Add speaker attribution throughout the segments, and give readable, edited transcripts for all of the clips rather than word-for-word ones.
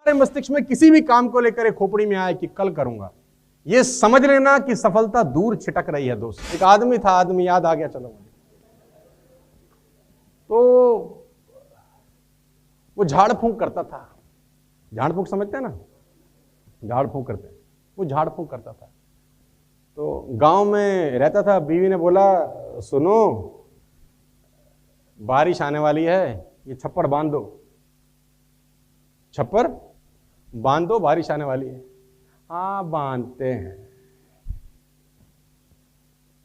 Speaker 1: मस्तिष्क में किसी भी काम को लेकर एक खोपड़ी में आए कि कल करूंगा, ये समझ लेना कि सफलता दूर छिटक रही है। दोस्त, एक आदमी था, आदमी याद आ गया, चलो मुझे, तो वो झाड़ फूंक करता था। झाड़ फूंक समझते हैं ना, झाड़ फूंक करते हैं, वो झाड़ फूंक करता था। तो गांव में रहता था। बीवी ने बोला, सुनो बारिश आने वाली है, ये छप्पर बांध दो, छप्पर बांध दो, बारिश आने वाली है। हाँ बांधते हैं।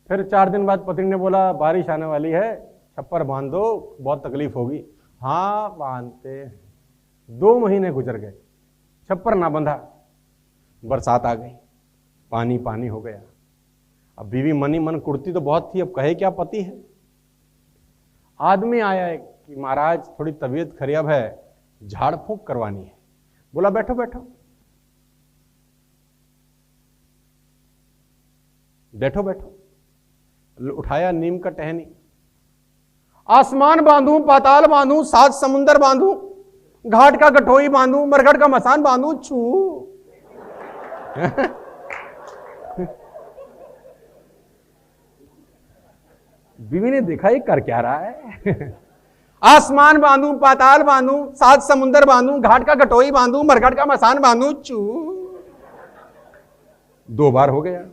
Speaker 1: फिर 4 दिन बाद पत्नी ने बोला, बारिश आने वाली है, छप्पर बांध दो, बहुत तकलीफ होगी। हाँ बांधते हैं। 2 महीने गुजर गए, छप्पर ना बंधा, बरसात आ गई, पानी पानी हो गया। अब बीवी मनी मन कुड़ती तो बहुत थी, अब कहे क्या, पति है। आदमी आया है कि महाराज थोड़ी तबीयत खराब है, झाड़ फूंक करवानी है। बोला बैठो बैठो, बैठो बैठो। उठाया नीम का टहनी, आसमान बांधूं, पाताल बांधूं, 7 समुंदर बांधूं, घाट का गठोई बांधूं, मरघट का मसान बांधूं, छू बीवी ने देखा ये कर क्या रहा है। आसमान बांधूं, पाताल बांधूं, 7 समुंदर बांधूं, घाट का गठोई बांधूं, मरघट का मसान बांधूं, चू। 2 बार हो गया।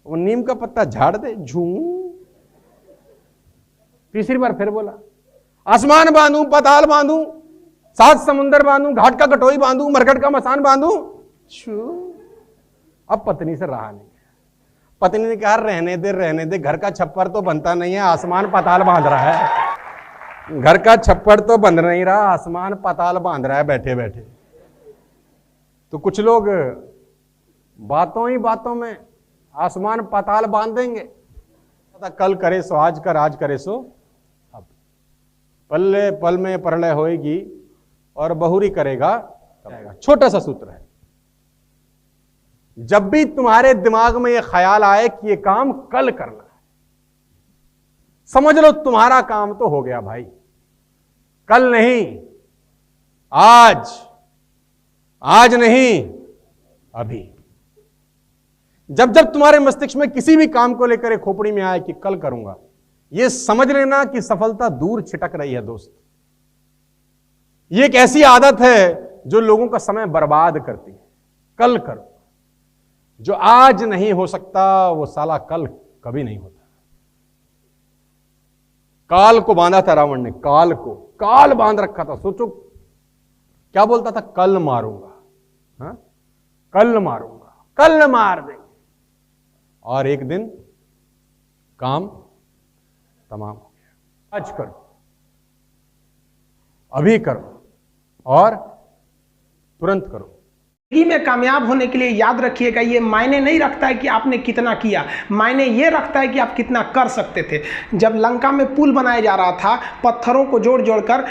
Speaker 1: वो नीम का पत्ता झाड़ दे, झू। तीसरी बार फिर बोला, आसमान बांधूं, पाताल बांधूं, 7 समुंदर बांधूं, घाट का गठोई बांधूं, मरघट का मसान बांधूं, छू। अब पत्नी से रहा नहीं। पत्नी ने कहा, रहने दे, घर का छप्पर तो बनता नहीं है, आसमान पाताल बांध रहा है। घर का छप्पर तो बंद नहीं रहा, आसमान पाताल बांध रहा है बैठे बैठे। तो कुछ लोग बातों ही बातों में आसमान पाताल बांध देंगे। कल करे सो आज कर, आज करे सो अब। पल्ले पल में प्रलय होएगी और बहुरी करेगा। छोटा सा सूत्र है, जब भी तुम्हारे दिमाग में यह ख्याल आए कि यह काम कल करना है, समझ लो तुम्हारा काम तो हो गया भाई। कल नहीं, आज नहीं, अभी। जब जब तुम्हारे मस्तिष्क में किसी भी काम को लेकर एक खोपड़ी में आए कि कल करूंगा, यह समझ लेना कि सफलता दूर छिटक रही है। दोस्त, यह एक ऐसी आदत है जो लोगों का समय बर्बाद करती है। कल करो, जो आज नहीं हो सकता वो साला कल कभी नहीं होता। काल को बांधा था रावण ने, काल बांध रखा था। सोचो क्या बोलता था, कल मारूंगा, हाँ? कल मारूंगा, कल मार देंगे। और एक दिन काम तमाम हो गया। आज करो, अभी करो और तुरंत करो।
Speaker 2: जिंदगी में कामयाब होने के लिए याद रखिएगा, ये मायने नहीं रखता है कि आपने कितना किया, मायने ये रखता है कि आप कितना कर सकते थे। जब लंका में पुल बनाया जा रहा था, पत्थरों को जोड़ जोड़कर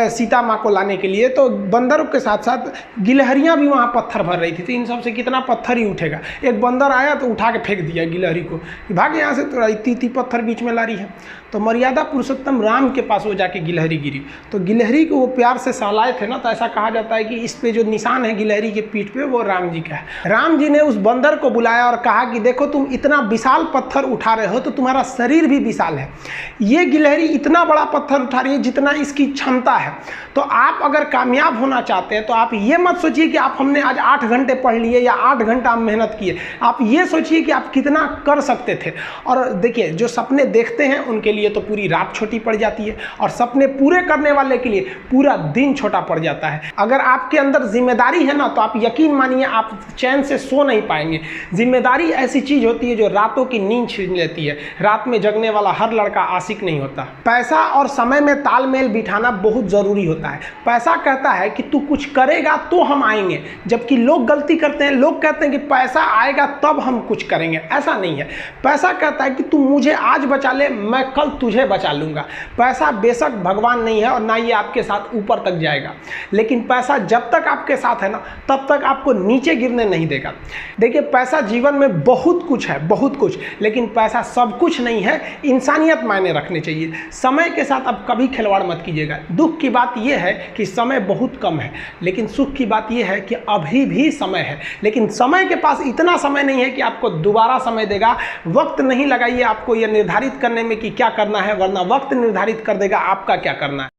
Speaker 2: सीता माँ को लाने के लिए, तो बंदरों के साथ साथ गिलहरियाँ भी वहाँ पत्थर भर रही थी। तो इन सब से कितना पत्थर ही उठेगा। एक बंदर आया तो उठा के फेंक दिया गिलहरी को, भाग यहाँ से, तो इतनी पत्थर बीच में ला रही है। तो मर्यादा पुरुषोत्तम राम के पास वो जाके गिलहरी गिरी, तो गिलहरी को वो प्यार से सहलाए थे ना, तो ऐसा कहा जाता है कि इस पे जो निशान है गिलहरी के पीठ पे, वो राम जी का है। राम जी ने उस बंदर को बुलाया और कहा कि देखो तुम इतना विशाल पत्थर उठा रहे हो, तो तुम्हारा शरीर भी विशाल है। ये गिलहरी इतना बड़ा पत्थर उठा रही है जितना इसकी क्षमता है। तो आप अगर कामयाब होना चाहते हैं तो आप ये मत सोचिए कि आप हमने आज 8 घंटे पढ़ लिए या 8 घंटा मेहनत किए। आप ये सोचिए कि आप कितना कर सकते थे। और देखिए, जो सपने देखते हैं उनके लिए तो पूरी रात छोटी पड़ जाती है, और सपने पूरे करने वाले के लिए पूरा दिन छोटा पड़ जाता है। अगर आपके अंदर जिम्मेदारी है ना, तो आप यकीन मानिए आप चैन से सो नहीं पाएंगे। जिम्मेदारी ऐसी चीज होती है जो रातों की नींद छीन लेती है। रात में जगने वाला हर लड़का आशिक नहीं होता। पैसा और समय में तालमेल बिठाना बहुत जरूरी होता है। पैसा कहता है कि तू कुछ करेगा तो हम आएंगे, जबकि लोग गलती करते हैं। लोग कहते हैं कि पैसा आएगा तब हम कुछ करेंगे। ऐसा नहीं है। पैसा कहता है कि तू मुझे आज बचा ले, मैं कल तुझे बचा लूंगा। पैसा बेशक भगवान नहीं है और ना ये आपके साथ ऊपर तक जाएगा, लेकिन पैसा जब तक आपके साथ है ना, तब तक आपको नीचे गिरने नहीं देगा। देखिए पैसा जीवन में बहुत कुछ है, बहुत कुछ, लेकिन पैसा सब कुछ नहीं है। इंसानियत मायने रखने चाहिए। समय के साथ आप कभी खिलवाड़ मत कीजिएगा। दुख की बात यह है कि समय बहुत कम है, लेकिन सुख की बात यह है कि अभी भी समय है, लेकिन समय के पास इतना समय नहीं है कि आपको दोबारा समय देगा। वक्त नहीं लगाइए आपको यह निर्धारित करने में कि क्या करना है, वरना वक्त निर्धारित कर देगा आपका क्या करना है।